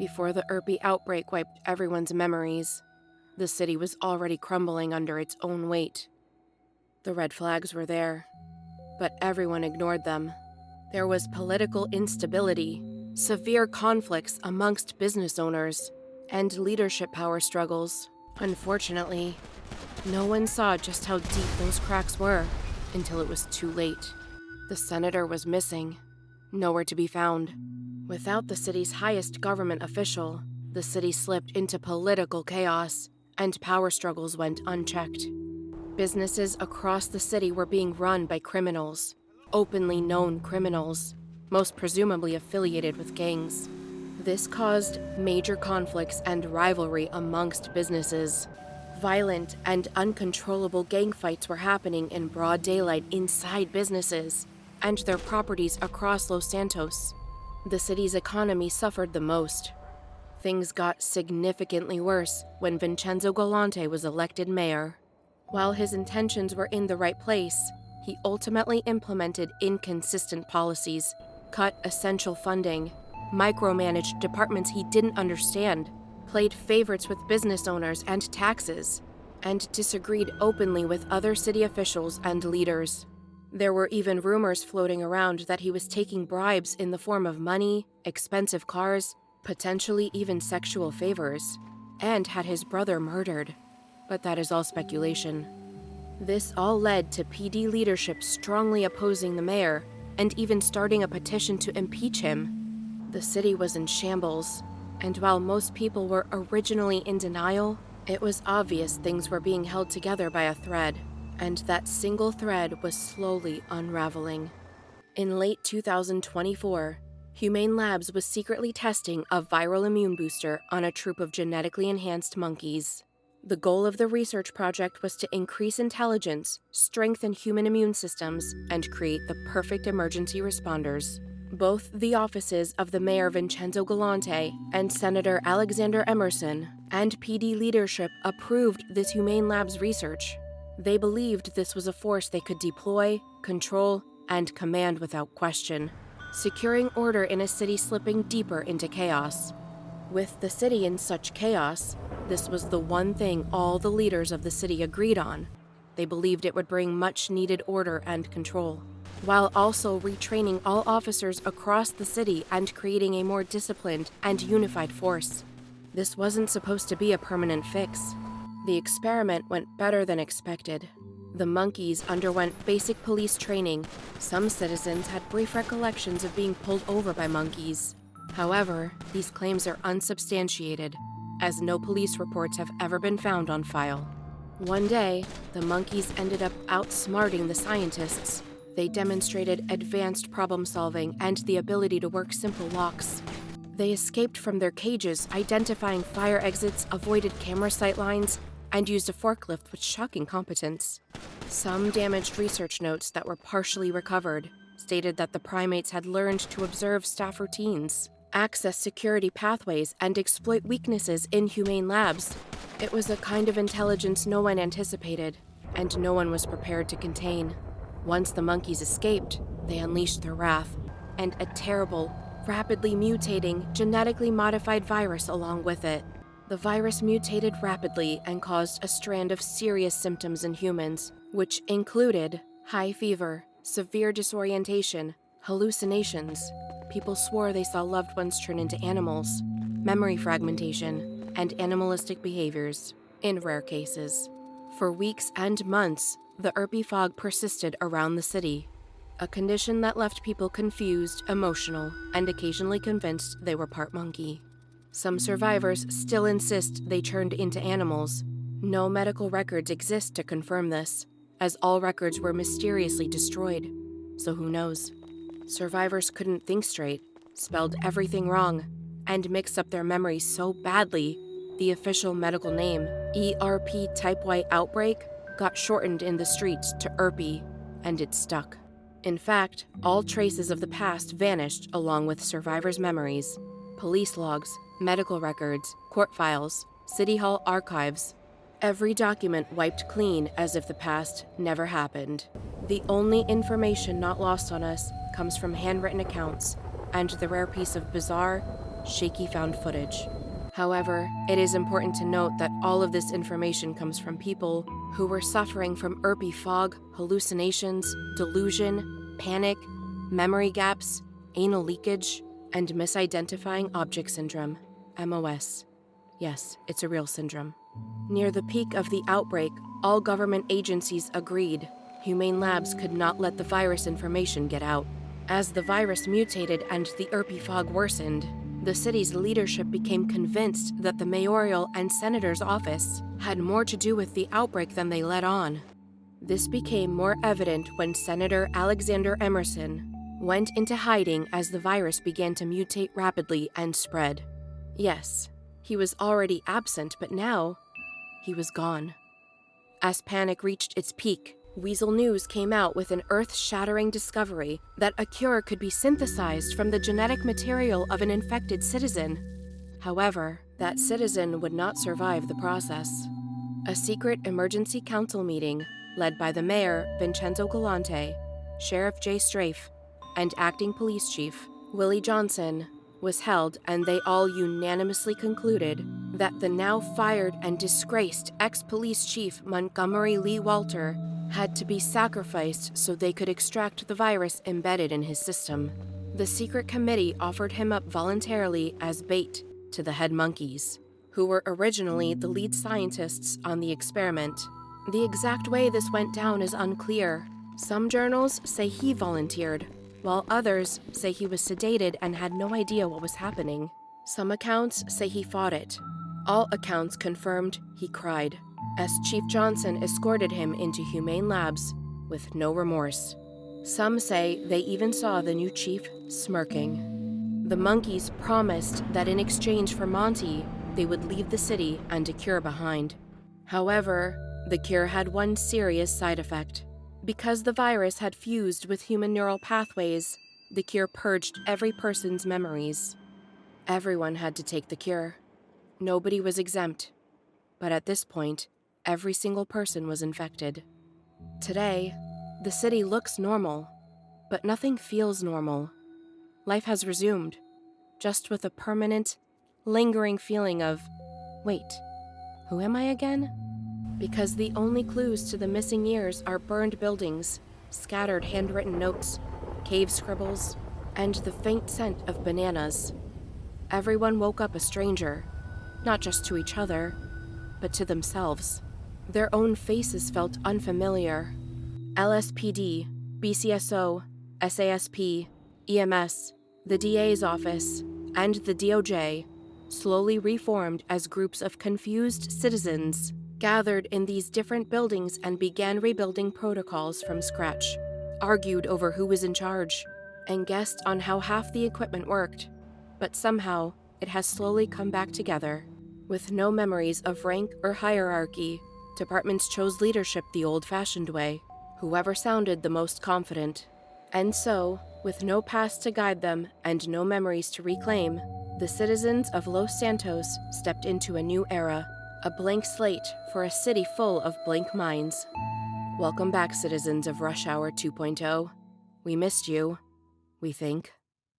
Before the Irpi outbreak wiped everyone's memories, the city was already crumbling under its own weight. The red flags were there, but everyone ignored them. There was political instability, severe conflicts amongst business owners, and leadership power struggles. Unfortunately, no one saw just how deep those cracks were until it was too late. The senator was missing, nowhere to be found. Without the city's highest government official, the city slipped into political chaos, and power struggles went unchecked. Businesses across the city were being run by criminals, openly known criminals, most presumably affiliated with gangs. This caused major conflicts and rivalry amongst businesses. Violent and uncontrollable gang fights were happening in broad daylight inside businesses and their properties across Los Santos. The city's economy suffered the most. Things got significantly worse when Vincenzo Galante was elected mayor. While his intentions were in the right place, he ultimately implemented inconsistent policies, cut essential funding, micromanaged departments he didn't understand, played favorites with business owners and taxes, and disagreed openly with other city officials and leaders. There were even rumors floating around that he was taking bribes in the form of money, expensive cars, potentially even sexual favors, and had his brother murdered. But that is all speculation. This all led to PD leadership strongly opposing the mayor and even starting a petition to impeach him. The city was in shambles, and while most people were originally in denial, it was obvious things were being held together by a thread, and that single thread was slowly unraveling. In late 2024, Humane Labs was secretly testing a viral immune booster on a troop of genetically enhanced monkeys. The goal of the research project was to increase intelligence, strengthen human immune systems, and create the perfect emergency responders. Both the offices of the Mayor Vincenzo Galante and Senator Alexander Emerson and PD leadership approved this Humane Labs research. They believed this was a force they could deploy, control, and command without question, securing order in a city slipping deeper into chaos. With the city in such chaos, this was the one thing all the leaders of the city agreed on. They believed it would bring much-needed order and control, while also retraining all officers across the city and creating a more disciplined and unified force. This wasn't supposed to be a permanent fix. The experiment went better than expected. The monkeys underwent basic police training. Some citizens had brief recollections of being pulled over by monkeys. However, these claims are unsubstantiated, as no police reports have ever been found on file. One day, the monkeys ended up outsmarting the scientists. They demonstrated advanced problem-solving and the ability to work simple locks. They escaped from their cages, identifying fire exits, avoided camera sight lines, and used a forklift with shocking competence. Some damaged research notes that were partially recovered stated that the primates had learned to observe staff routines, access security pathways, and exploit weaknesses in Humane Labs. It was a kind of intelligence no one anticipated, and no one was prepared to contain. Once the monkeys escaped, they unleashed their wrath, and a terrible, rapidly mutating, genetically modified virus along with it. The virus mutated rapidly and caused a strand of serious symptoms in humans, which included high fever, severe disorientation, hallucinations. People swore they saw loved ones turn into animals, memory fragmentation, and animalistic behaviors, in rare cases. For weeks and months, the Irpi fog persisted around the city, a condition that left people confused, emotional, and occasionally convinced they were part monkey. Some survivors still insist they turned into animals. No medical records exist to confirm this, as all records were mysteriously destroyed. So who knows? Survivors couldn't think straight, spelled everything wrong, and mixed up their memories so badly, the official medical name, ERP type Y outbreak, got shortened in the streets to Irpi, and it stuck. In fact, all traces of the past vanished along with survivors' memories. Police logs, medical records, court files, city hall archives. Every document wiped clean as if the past never happened. The only information not lost on us comes from handwritten accounts and the rare piece of bizarre, shaky found footage. However, it is important to note that all of this information comes from people who were suffering from ERP fog, hallucinations, delusion, panic, memory gaps, anal leakage, and misidentifying object syndrome, MOS. Yes, it's a real syndrome. Near the peak of the outbreak, all government agencies agreed Humane Labs could not let the virus information get out. As the virus mutated and the ERP fog worsened, the city's leadership became convinced that the mayoral and senator's office had more to do with the outbreak than they let on. This became more evident when Senator Alexander Emerson went into hiding as the virus began to mutate rapidly and spread. Yes, he was already absent, but now he was gone. As panic reached its peak, Weasel News came out with an earth-shattering discovery that a cure could be synthesized from the genetic material of an infected citizen. However, that citizen would not survive the process. A secret emergency council meeting, led by the mayor, Vincenzo Galante, Sheriff Jay Strafe, and acting police chief, Willie Johnson, was held, and they all unanimously concluded that the now fired and disgraced ex-police chief Montgomery Lee Walter had to be sacrificed so they could extract the virus embedded in his system. The secret committee offered him up voluntarily as bait to the head monkeys, who were originally the lead scientists on the experiment. The exact way this went down is unclear. Some journals say he volunteered, while others say he was sedated and had no idea what was happening. Some accounts say he fought it. All accounts confirmed he cried, as Chief Johnson escorted him into Humane Labs with no remorse. Some say they even saw the new chief smirking. The monkeys promised that in exchange for Monty, they would leave the city and a cure behind. However, the cure had one serious side effect. Because the virus had fused with human neural pathways, the cure purged every person's memories. Everyone had to take the cure. Nobody was exempt. But at this point, every single person was infected. Today, the city looks normal, but nothing feels normal. Life has resumed, just with a permanent, lingering feeling of, wait, who am I again? Because the only clues to the missing years are burned buildings, scattered handwritten notes, cave scribbles, and the faint scent of bananas. Everyone woke up a stranger, not just to each other, but to themselves. Their own faces felt unfamiliar. LSPD, BCSO, SASP, EMS, the DA's office, and the DOJ slowly reformed as groups of confused citizens gathered in these different buildings and began rebuilding protocols from scratch, argued over who was in charge, and guessed on how half the equipment worked. But somehow, it has slowly come back together. With no memories of rank or hierarchy, departments chose leadership the old-fashioned way, whoever sounded the most confident. And so, with no past to guide them and no memories to reclaim, the citizens of Los Santos stepped into a new era, a blank slate for a city full of blank minds. Welcome back, citizens of Rush Hour 2.0. We missed you, we think.